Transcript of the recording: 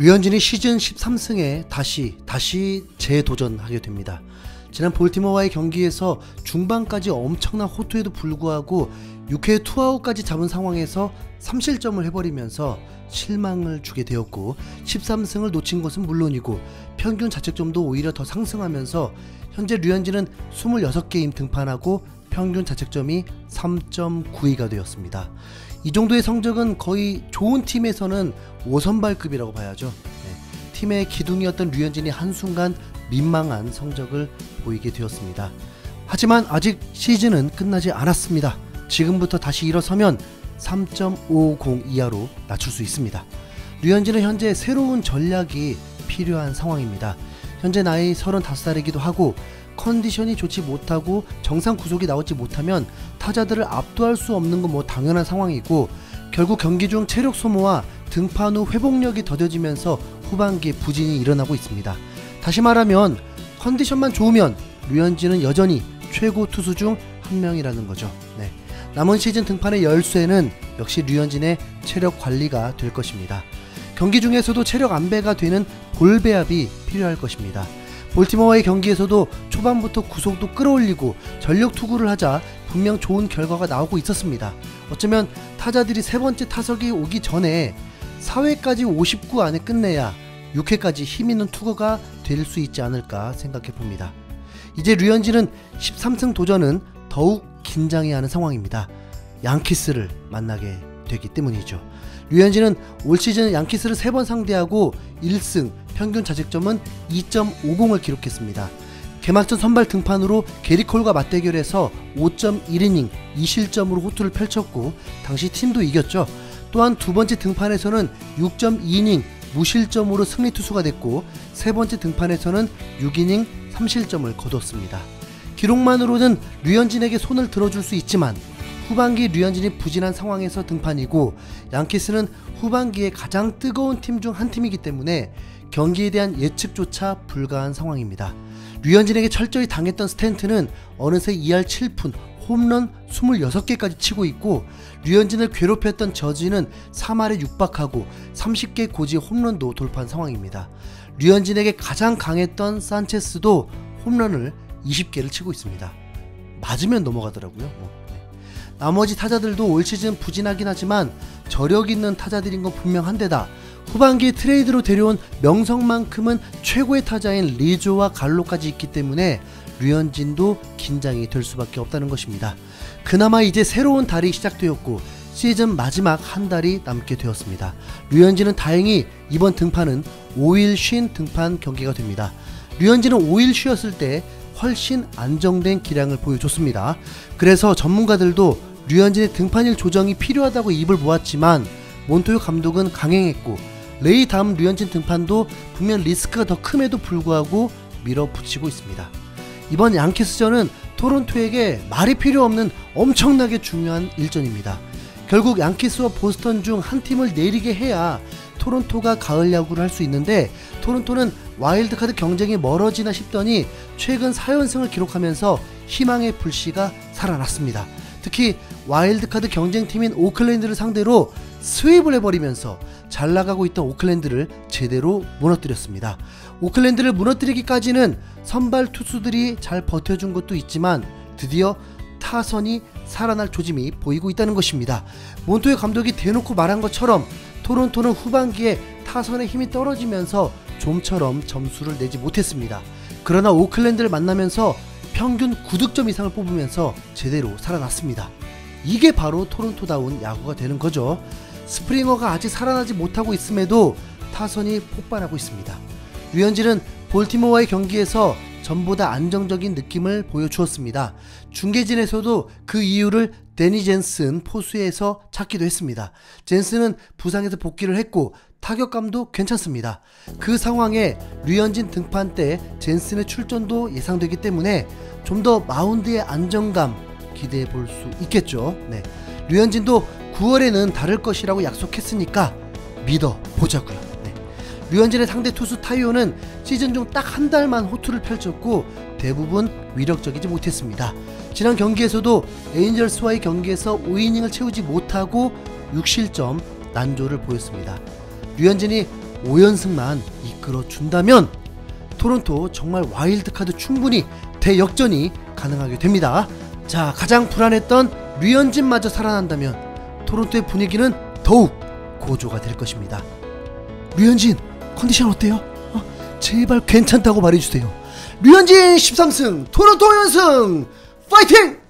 류현진이 시즌 13승에 다시 재도전하게 됩니다. 지난 볼티모어와의 경기에서 중반까지 엄청난 호투에도 불구하고 6회 투아웃까지 잡은 상황에서 3실점을 해버리면서 실망을 주게 되었고, 13승을 놓친 것은 물론이고 평균 자책점도 오히려 더 상승하면서 현재 류현진은 26게임 등판하고 평균 자책점이 3.92가 되었습니다. 이 정도의 성적은 거의 좋은 팀에서는 5선발급이라고 봐야죠. 팀의 기둥이었던 류현진이 한순간 민망한 성적을 보이게 되었습니다. 하지만 아직 시즌은 끝나지 않았습니다. 지금부터 다시 일어서면 3.50 이하로 낮출 수 있습니다. 류현진은 현재 새로운 전략이 필요한 상황입니다. 현재 나이 35살이기도 하고 컨디션이 좋지 못하고 정상 구속이 나오지 못하면 타자들을 압도할 수 없는 건 뭐 당연한 상황이고, 결국 경기 중 체력 소모와 등판 후 회복력이 더뎌지면서 후반기에 부진이 일어나고 있습니다. 다시 말하면 컨디션만 좋으면 류현진은 여전히 최고 투수 중 한 명이라는 거죠. 남은 시즌 등판의 열쇠는 역시 류현진의 체력 관리가 될 것입니다. 경기 중에서도 체력 안배가 되는 볼 배합이 필요할 것입니다. 볼티모어와의 경기에서도 초반부터 구속도 끌어올리고 전력 투구를 하자 분명 좋은 결과가 나오고 있었습니다. 어쩌면 타자들이 세 번째 타석이 오기 전에 4회까지 59 안에 끝내야 6회까지 힘있는 투구가 될 수 있지 않을까 생각해 봅니다. 이제 류현진은 13승 도전은 더욱 긴장해야 하는 상황입니다. 양키스를 만나게 되기 때문이죠. 류현진은 올 시즌 양키스를 3번 상대하고 1승, 평균 자책점은 2.50을 기록했습니다. 개막전 선발 등판으로 게리콜과 맞대결해서 5.1이닝 2실점으로 호투를 펼쳤고 당시 팀도 이겼죠. 또한 두 번째 등판에서는 6.2이닝 무실점으로 승리 투수가 됐고, 세 번째 등판에서는 6이닝 3실점을 거뒀습니다. 기록만으로는 류현진에게 손을 들어줄 수 있지만 후반기 류현진이 부진한 상황에서 등판이고, 양키스는 후반기에 가장 뜨거운 팀 중 한 팀이기 때문에 경기에 대한 예측조차 불가한 상황입니다. 류현진에게 철저히 당했던 스탠트는 어느새 2할 7푼 홈런 26개까지 치고 있고, 류현진을 괴롭혔던 저지는 3할에 육박하고 30개 고지 홈런도 돌파한 상황입니다. 류현진에게 가장 강했던 산체스도 홈런을 20개를 치고 있습니다. 맞으면 넘어가더라고요. 나머지 타자들도 올 시즌 부진하긴 하지만 저력 있는 타자들인 건 분명한데다 후반기에 트레이드로 데려온 명성만큼은 최고의 타자인 리조와 갈로까지 있기 때문에 류현진도 긴장이 될 수밖에 없다는 것입니다. 그나마 이제 새로운 달이 시작되었고 시즌 마지막 한 달이 남게 되었습니다. 류현진은 다행히 이번 등판은 5일 쉰 등판 경기가 됩니다. 류현진은 5일 쉬었을 때 훨씬 안정된 기량을 보여줬습니다. 그래서 전문가들도 류현진의 등판일 조정이 필요하다고 입을 모았지만 몬토요 감독은 강행했고, 레이 다음 류현진 등판도 분명 리스크가 더 큼에도 불구하고 밀어붙이고 있습니다. 이번 양키스전은 토론토에게 말이 필요 없는 엄청나게 중요한 일전입니다. 결국 양키스와 보스턴 중 한 팀을 내리게 해야 토론토가 가을 야구를 할 수 있는데, 토론토는 와일드카드 경쟁이 멀어지나 싶더니 최근 4연승을 기록하면서 희망의 불씨가 살아났습니다. 특히 와일드카드 경쟁팀인 오클랜드를 상대로 스윕을 해버리면서 잘 나가고 있던 오클랜드를 제대로 무너뜨렸습니다. 오클랜드를 무너뜨리기까지는 선발 투수들이 잘 버텨준 것도 있지만 드디어 타선이 살아날 조짐이 보이고 있다는 것입니다. 몬토요 감독이 대놓고 말한 것처럼 토론토는 후반기에 타선의 힘이 떨어지면서 좀처럼 점수를 내지 못했습니다. 그러나 오클랜드를 만나면서 평균 9득점 이상을 뽑으면서 제대로 살아났습니다. 이게 바로 토론토다운 야구가 되는 거죠. 스프링어가 아직 살아나지 못하고 있음에도 타선이 폭발하고 있습니다. 류현진은 볼티모어와의 경기에서 전보다 안정적인 느낌을 보여주었습니다. 중계진에서도 그 이유를 데니 젠슨 포수에서 찾기도 했습니다. 젠슨은 부상에서 복귀를 했고 타격감도 괜찮습니다. 그 상황에 류현진 등판 때 젠슨의 출전도 예상되기 때문에 좀 더 마운드의 안정감 기대해 볼 수 있겠죠. 류현진도 9월에는 다를 것이라고 약속했으니까 믿어 보자고요. 류현진의 상대 투수 타이오는 시즌 중 딱 한 달만 호투를 펼쳤고 대부분 위력적이지 못했습니다. 지난 경기에서도 에인절스와의 경기에서 5이닝을 채우지 못하고 6실점 난조를 보였습니다. 류현진이 5연승만 이끌어준다면 토론토 정말 와일드카드 충분히 대역전이 가능하게 됩니다. 자, 가장 불안했던 류현진마저 살아난다면 토론토의 분위기는 더욱 고조가 될 것입니다. 류현진 컨디션 어때요? 제발 괜찮다고 말해주세요. 류현진 13승 토론토 연승 파이팅!